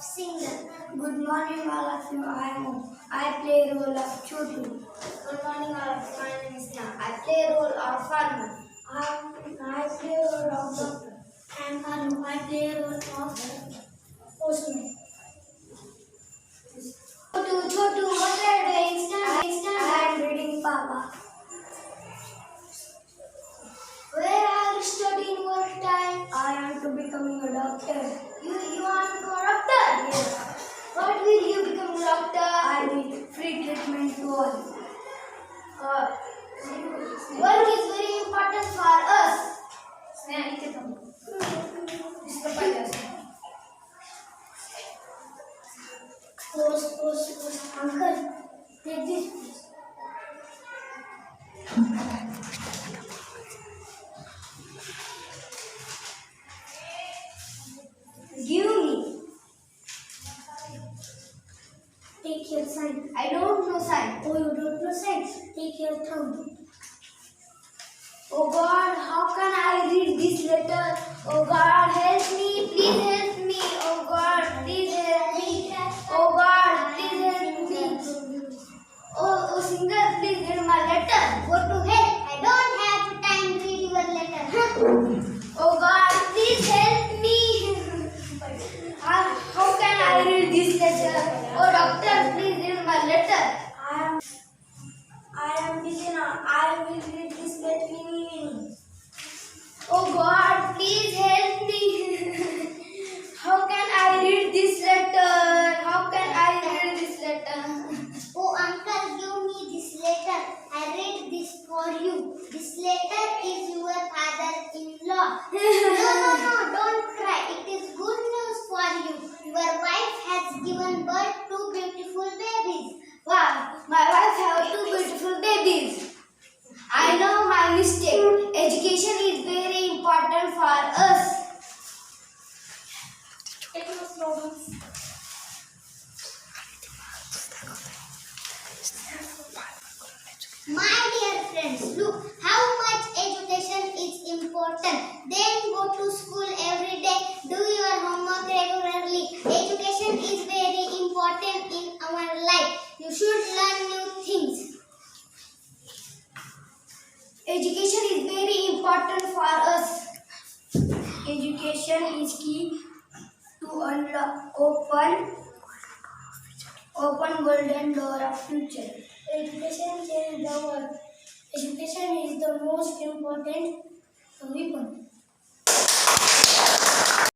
singer. Good morning, all of you. I play role of Chotu. Good morning, all of you. My name is Nya. I play role of farmer. I play role of doctor. And I play role of postman. Chotu, what are you doing? Stand. I am reading Papa. Where are you studying your time? I am to becoming a doctor. You want to become a doctor? Yes. What will you become a doctor? I need free treatment to all. Work is very important for us. Post. Uncle, take this please. Give me. Take your sign. I don't know sign. Oh, you don't know sign? Take your thumb. Oh God, how can I read this letter? Oh God, help me. Please help me. Oh God, please help me. Oh God, please help me. Oh singer, please read my letter. Go to hell. I don't have time to read your letter. Oh God, please help me. How can I read this letter? Oh doctor, please read my letter. I am Vijaya. I will read this letter in evening. Oh God, please help me. How can I read this letter? How can I read this letter? Oh uncle, give me this letter. I read this for you. This letter is your father-in-law. No, don't cry. It is good news for you. Your wife has given birth to beautiful babies. Wow, my wife has two beautiful babies. I know my mistake. Education is very important for us. My dear friends, look how much education is important. Then go to school every day. Do your homework regularly. Education is very important in our life. You should learn new things. Education is very important for us. Education is key to unlock open golden door of future. Education changes the world. Education is the most important weapon.